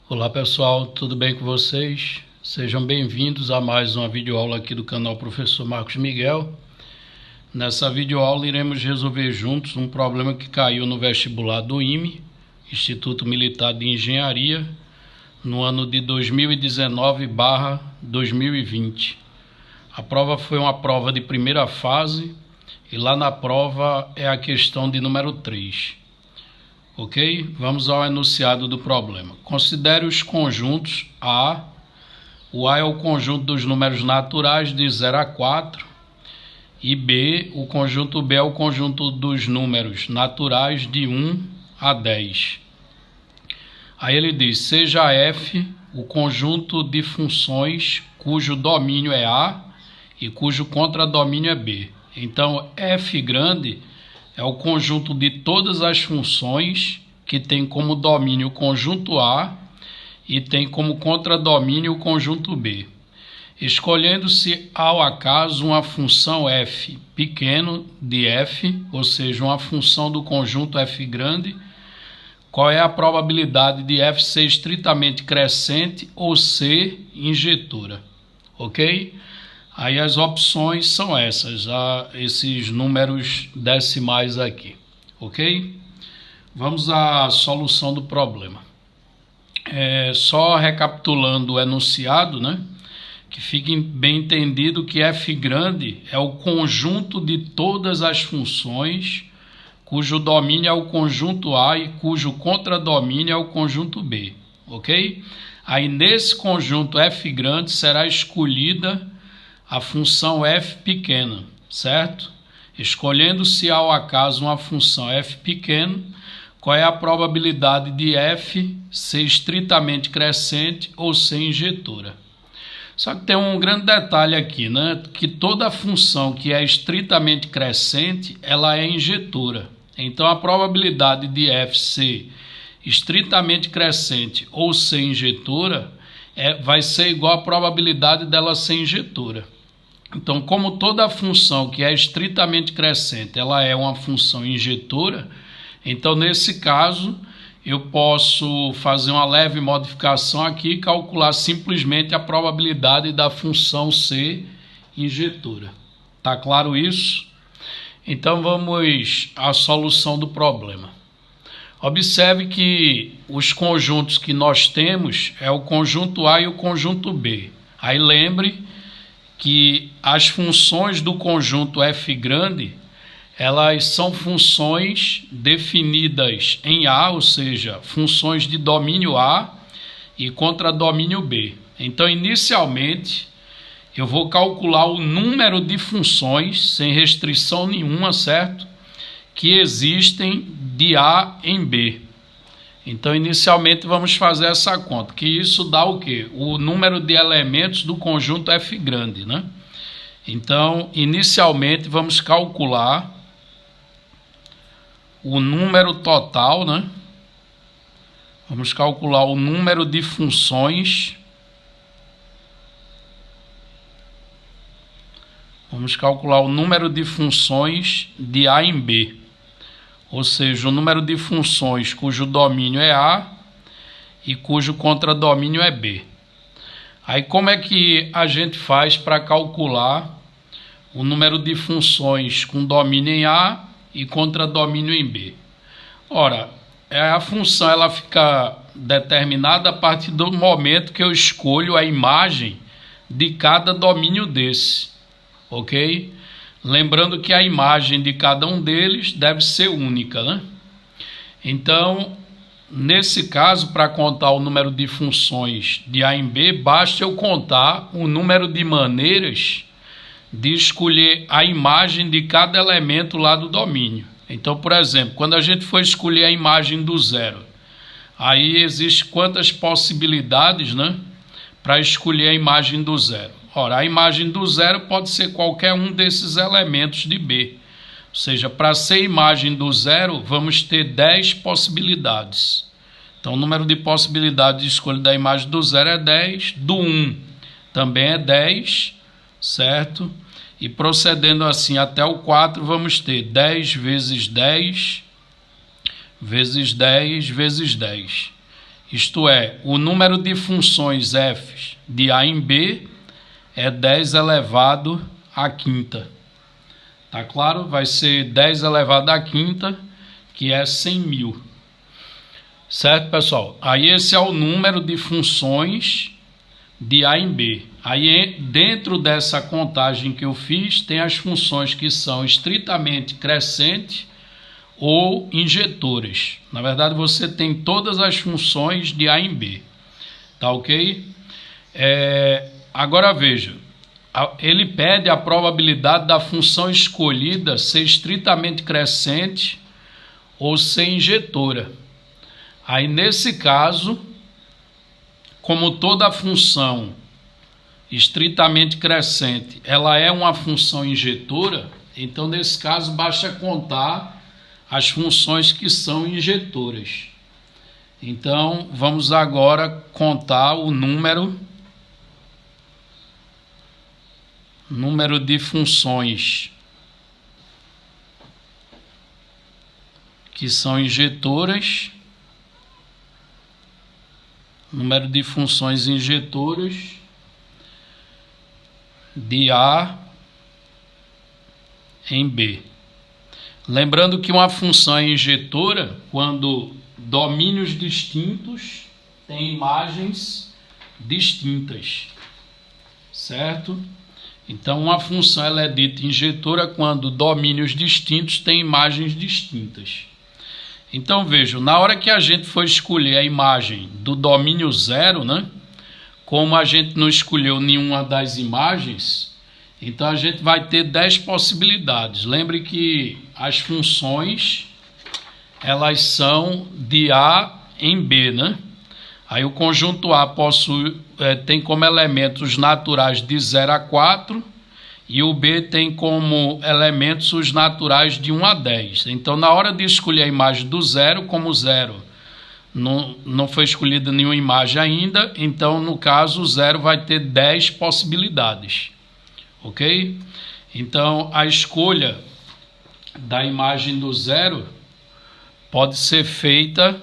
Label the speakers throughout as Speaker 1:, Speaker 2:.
Speaker 1: Olá pessoal, tudo bem com vocês? Sejam bem-vindos a mais uma videoaula aqui do canal Professor Marcos Miguel. Nessa videoaula iremos resolver juntos um problema que caiu no vestibular do IME, Instituto Militar de Engenharia, no ano de 2019/2020. A prova foi uma prova de primeira fase e lá na prova é a questão de número 3. Ok? Vamos ao enunciado do problema. Considere os conjuntos A. O A é o conjunto dos números naturais de 0 a 4. E B, o conjunto B é o conjunto dos números naturais de 1 a 10. Aí ele diz, seja F o conjunto de funções cujo domínio é A e cujo contradomínio é B. Então, F grande é o conjunto de todas as funções que tem como domínio o conjunto A e tem como contradomínio o conjunto B. Escolhendo-se ao acaso uma função f pequeno de f, ou seja, uma função do conjunto f grande, qual é a probabilidade de f ser estritamente crescente ou ser injetora? Ok? Aí as opções são essas, esses números decimais aqui, ok? Vamos à solução do problema. Só recapitulando o enunciado, né? Que fique bem entendido que f grande é o conjunto de todas as funções cujo domínio é o conjunto A e cujo contradomínio é o conjunto B, ok? Aí nesse conjunto f grande será escolhida a função f pequena, certo? Escolhendo-se ao acaso uma função f pequeno, qual é a probabilidade de f ser estritamente crescente ou ser injetora? Só que tem um grande detalhe aqui, né? Que toda função que é estritamente crescente, ela é injetora. Então a probabilidade de f ser estritamente crescente ou ser injetora vai ser igual à probabilidade dela ser injetora. Então, como toda função que é estritamente crescente, ela é uma função injetora, então nesse caso eu posso fazer uma leve modificação aqui e calcular simplesmente a probabilidade da função ser injetora. Tá claro isso? Então vamos à solução do problema. Observe que os conjuntos que nós temos é o conjunto A e o conjunto B. Aí lembre que as funções do conjunto f grande, elas são funções definidas em A, ou seja, funções de domínio A e contradomínio B. Então, inicialmente, eu vou calcular o número de funções, sem restrição nenhuma, certo? Que existem de A em B. Então, inicialmente, vamos fazer essa conta, que isso dá o quê? O número de elementos do conjunto f grande, né? Então, inicialmente, vamos calcular o número total, né? Vamos calcular o número de funções. Vamos calcular o número de funções de A em B. Ou seja, o número de funções cujo domínio é A e cujo contradomínio é B. Aí como é que a gente faz para calcular o número de funções com domínio em A e contradomínio em B? Ora, a função ela fica determinada a partir do momento que eu escolho a imagem de cada domínio desse, ok? Lembrando que a imagem de cada um deles deve ser única, né? Então, nesse caso, para contar o número de funções de A em B, basta eu contar o número de maneiras de escolher a imagem de cada elemento lá do domínio. Então, por exemplo, quando a gente for escolher a imagem do zero, aí existe quantas possibilidades, né, para escolher a imagem do zero? Ora, a imagem do zero pode ser qualquer um desses elementos de B. Ou seja, para ser imagem do zero, vamos ter 10 possibilidades. Então, o número de possibilidades de escolha da imagem do zero é 10. Do 1 também é 10, certo? E procedendo assim até o 4, vamos ter 10 vezes 10, vezes 10, vezes 10. Isto é, o número de funções f de A em B é 10 elevado à quinta. Tá claro? Vai ser 10 elevado à quinta, que é 100.000. Certo, pessoal? Aí esse é o número de funções de A em B. Aí dentro dessa contagem que eu fiz, tem as funções que são estritamente crescentes ou injetoras. Na verdade, você tem todas as funções de A em B. Tá ok? Agora veja, ele pede a probabilidade da função escolhida ser estritamente crescente ou ser injetora. Aí nesse caso, como toda função estritamente crescente, ela é uma função injetora, então nesse caso basta contar as funções que são injetoras. Então vamos agora contar o número de funções que são injetoras, número de funções injetoras de A em B. Lembrando que uma função é injetora quando domínios distintos têm imagens distintas, certo? Então, uma função ela é dita injetora quando domínios distintos têm imagens distintas. Então, vejam, na hora que a gente for escolher a imagem do domínio zero, né? Como a gente não escolheu nenhuma das imagens, então a gente vai ter 10 possibilidades. Lembre que as funções, elas são de A em B, né? Aí o conjunto A tem como elementos naturais de 0 a 4 e o B tem como elementos os naturais de 1 a 10. Então, na hora de escolher a imagem do zero, como zero não foi escolhida nenhuma imagem ainda, então, no caso, o zero vai ter 10 possibilidades. Ok? Então, a escolha da imagem do zero pode ser feita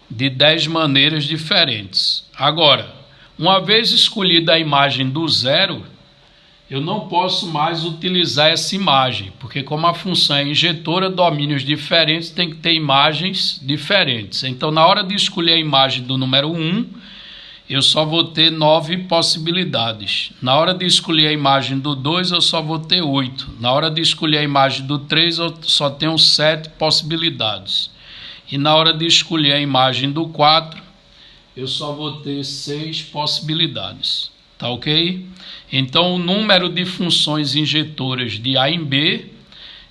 Speaker 1: de 10 maneiras diferentes. Agora, uma vez escolhida a imagem do zero, eu não posso mais utilizar essa imagem, porque como a função é injetora, domínios diferentes tem que ter imagens diferentes. Então, na hora de escolher a imagem do número 1, eu só vou ter 9 possibilidades. Na hora de escolher a imagem do 2, eu só vou ter 8. Na hora de escolher a imagem do 3, eu só tenho 7 possibilidades. E na hora de escolher a imagem do 4, eu só vou ter 6 possibilidades. Tá ok? Então, o número de funções injetoras de A em B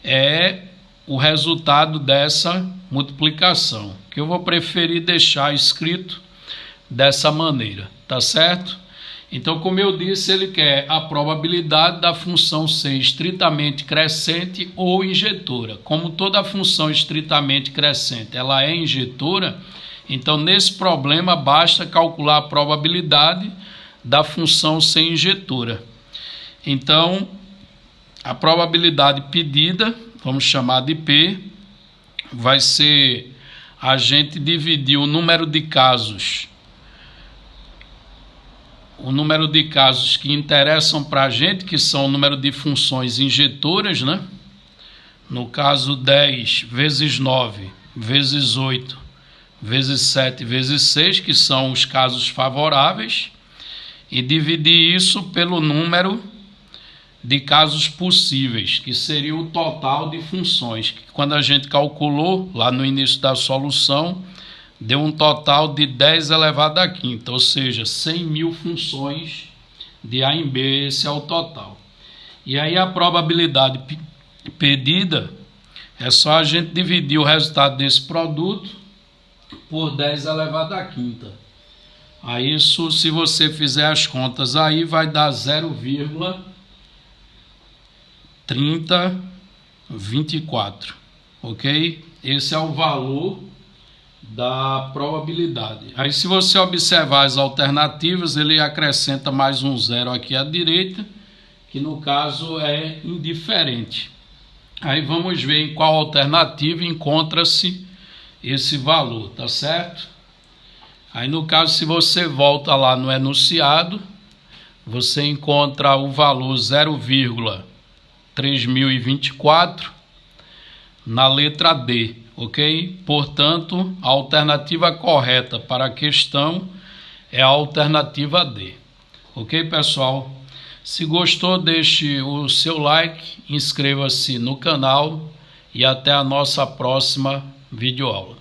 Speaker 1: é o resultado dessa multiplicação, que eu vou preferir deixar escrito dessa maneira, tá certo? Então, como eu disse, ele quer a probabilidade da função ser estritamente crescente ou injetora. Como toda função estritamente crescente, ela é injetora, então nesse problema basta calcular a probabilidade da função ser injetora. Então, a probabilidade pedida, vamos chamar de P, vai ser a gente dividir o número de casos que interessam para a gente, que são o número de funções injetoras, né? No caso, 10 vezes 9 vezes 8 vezes 7 vezes 6, que são os casos favoráveis, e dividir isso pelo número de casos possíveis, que seria o total de funções, que quando a gente calculou lá no início da solução, deu um total de 10 elevado à quinta, ou seja, 100.000 funções de A em B, esse é o total. E aí a probabilidade pedida é só a gente dividir o resultado desse produto por 10 elevado à quinta. Aí isso, se você fizer as contas aí, vai dar 0,3024, ok? Esse é o valor da probabilidade. Aí se você observar as alternativas, ele acrescenta mais um zero aqui à direita, que no caso é indiferente. Aí vamos ver em qual alternativa encontra-se esse valor, tá certo? Aí no caso, se você volta lá no enunciado, você encontra o valor 0,3024 na letra D, ok? Portanto, a alternativa correta para a questão é a alternativa D. Ok, pessoal? Se gostou, deixe o seu like, inscreva-se no canal e até a nossa próxima videoaula.